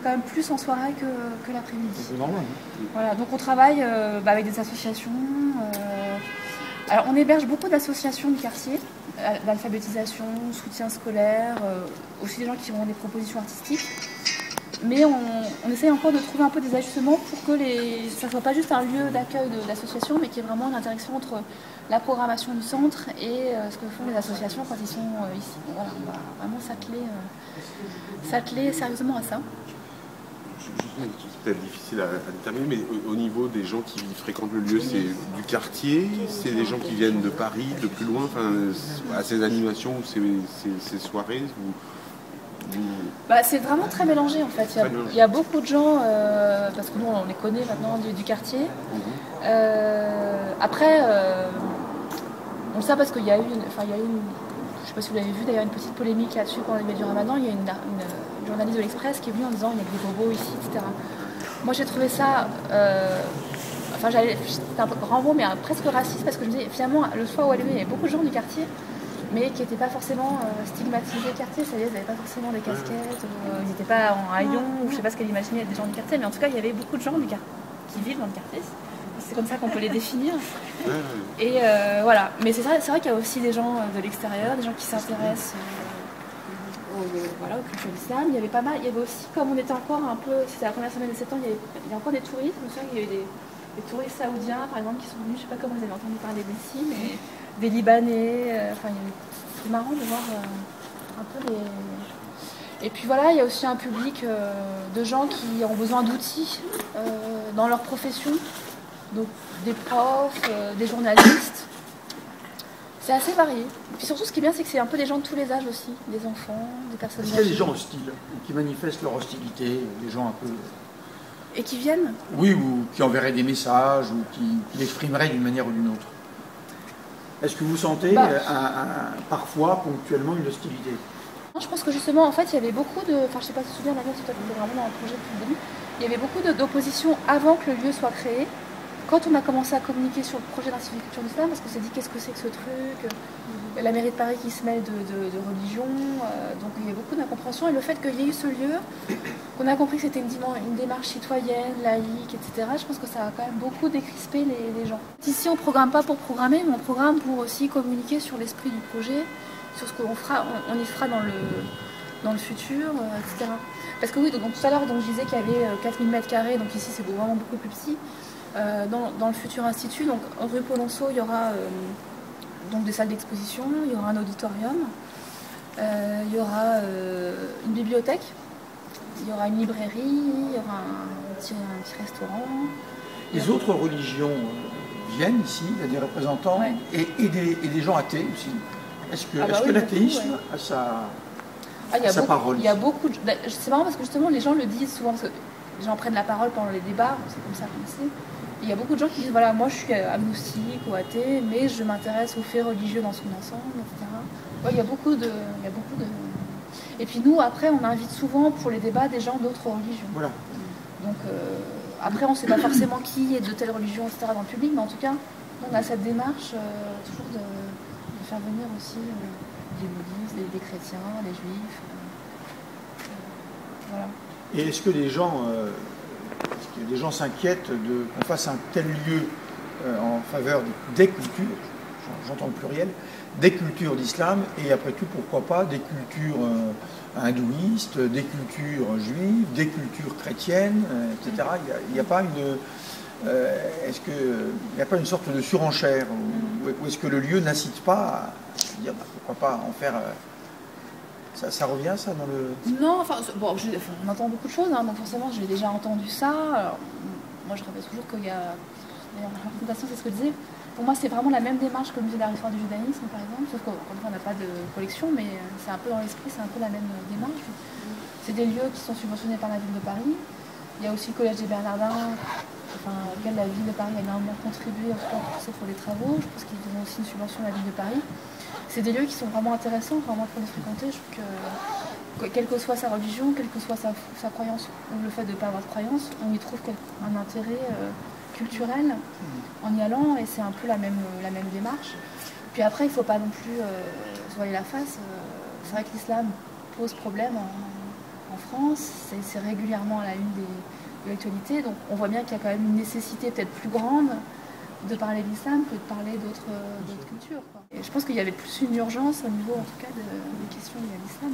quand même plus en soirée que l'après-midi. C'est normal. Hein. Voilà, donc on travaille avec des associations. Alors on héberge beaucoup d'associations du quartier, d'alphabétisation, soutien scolaire, aussi des gens qui ont des propositions artistiques. Mais on essaye encore de trouver un peu des ajustements pour que ça ne soit pas juste un lieu d'accueil de l'association, mais qu'il y ait vraiment une interaction entre la programmation du centre et ce que font les associations quand ils sont ici. Donc voilà, on va vraiment s'atteler sérieusement à ça. C'est peut-être difficile à déterminer, mais au niveau des gens qui fréquentent le lieu, c'est du quartier, c'est des gens qui viennent de Paris, de plus loin, à ces animations ou ces soirées C'est vraiment très mélangé en fait. Il y a beaucoup de gens, parce que nous on les connaît maintenant du quartier. Après, on le sait parce qu'il y a eu je ne sais pas si vous l'avez vu d'ailleurs, une petite polémique là-dessus pendant les fêtes du Ramadan. Il y a une journaliste de l'Express qui est venue en disant il y a des bobos ici, etc. Moi j'ai trouvé ça, c'était un peu grand mot, mais presque raciste parce que je me disais finalement le soir où elle est venue, il y avait beaucoup de gens du quartier, mais qui n'étaient pas forcément stigmatisés quartier, c'est-à-dire ils n'avaient pas forcément des casquettes, ils n'étaient pas en haillons, ou je ne sais pas ce qu'elle imaginait des gens du quartier, mais en tout cas il y avait beaucoup de gens qui vivent dans le quartier. C'est comme ça qu'on peut les définir. Et voilà. Mais c'est vrai qu'il y a aussi des gens de l'extérieur, des gens qui s'intéressent au culture d'islam. Il y avait pas mal. Il y avait aussi, comme on était encore un peu, c'était la première semaine de septembre, il y a encore des touristes. Je me souviens qu'il y avait des touristes saoudiens, par exemple, qui sont venus. Je ne sais pas comment vous avez entendu parler d'ici, mais des Libanais. C'est marrant de voir un peu les. Et puis voilà, il y a aussi un public de gens qui ont besoin d'outils dans leur profession. Donc des profs, des journalistes, c'est assez varié. Et puis surtout ce qui est bien c'est que c'est un peu des gens de tous les âges aussi, des enfants, des personnes âgées. Est-ce qu'il y a des gens hostiles, qui manifestent leur hostilité, des gens un peu... Et qui viennent? Oui, ou qui enverraient des messages, ou qui l'exprimeraient d'une manière ou d'une autre. Est-ce que vous sentez parfois, ponctuellement, une hostilité? Je pense que justement, en fait, il y avait beaucoup de... Enfin, je ne sais pas si tu te souviens, Daniel, c'était vraiment dans le projet depuis le début. Il y avait beaucoup d'opposition avant que le lieu soit créé. Quand on a commencé à communiquer sur le projet d'Institut de culture d'islam, parce qu'on s'est dit qu'est-ce que c'est que ce truc, la mairie de Paris qui se mêle de religion, donc il y a beaucoup d'incompréhension. Et le fait qu'il y ait eu ce lieu, qu'on a compris que c'était une démarche citoyenne, laïque, etc., je pense que ça a quand même beaucoup décrispé les gens. Ici, on ne programme pas pour programmer, mais on programme pour aussi communiquer sur l'esprit du projet, sur ce qu'on fera, on y fera dans le futur, etc. Parce que oui, donc tout à l'heure, je disais qu'il y avait 4000 m², donc ici c'est vraiment beaucoup plus petit. Dans le futur institut, donc rue Polonceau, il y aura donc des salles d'exposition, il y aura un auditorium, il y aura une bibliothèque, il y aura une librairie, il y aura un petit restaurant. Les autres religions viennent ici, il y a des représentants, et des gens athées aussi. Est-ce que l'athéisme a sa parole? Il y a beaucoup de... C'est marrant parce que justement les gens le disent souvent, parce que les gens prennent la parole pendant les débats, c'est comme ça qu'on le sait. Il y a beaucoup de gens qui disent voilà, moi je suis agnostique ou athée, mais je m'intéresse aux faits religieux dans son ensemble, etc. Ouais, il y a beaucoup de... Et puis nous, après, on invite souvent pour les débats des gens d'autres religions. Voilà. Donc après, on ne sait pas forcément qui est de telle religion, etc. dans le public, mais en tout cas, on a cette démarche toujours de faire venir aussi les bouddhistes, les chrétiens, les juifs. Voilà. Et est-ce que les gens s'inquiètent qu'on fasse un tel lieu en faveur des cultures, j'entends le pluriel, des cultures d'islam, et après tout, pourquoi pas, des cultures hindouistes, des cultures juives, des cultures chrétiennes, etc. Il n'y a pas est-ce qu'il n'y a pas une sorte de surenchère, ou est-ce que le lieu n'incite pas à se dire pourquoi pas en faire... Ça revient, ça, dans le... Non, on entend beaucoup de choses, hein, donc forcément, j'ai déjà entendu ça. Alors, moi, je rappelle toujours qu'il y a... D'ailleurs, la représentation, c'est ce que je disais. Pour moi, c'est vraiment la même démarche que le musée d'art et d'histoire du judaïsme, par exemple, sauf qu'on n'a pas de collection, mais c'est un peu dans l'esprit, c'est un peu la même démarche. C'est des lieux qui sont subventionnés par la ville de Paris. Il y a aussi le collège des Bernardins, auquel la ville de Paris a énormément contribué, en tout cas pour les travaux. Je pense qu'ils ont aussi une subvention à la ville de Paris. C'est des lieux qui sont vraiment intéressants, vraiment pour les fréquenter. Je trouve que, quelle que soit sa religion, quelle que soit sa croyance, ou le fait de ne pas avoir de croyance, on y trouve un intérêt culturel en y allant, et c'est un peu la même démarche. Puis après, il ne faut pas non plus se voiler la face. C'est vrai que l'islam pose problème en France, c'est régulièrement à la une de l'actualité, donc on voit bien qu'il y a quand même une nécessité peut-être plus grande de parler de l'islam que de parler d'autres cultures, quoi. Et je pense qu'il y avait plus une urgence au niveau en tout cas des questions liées à l'islam.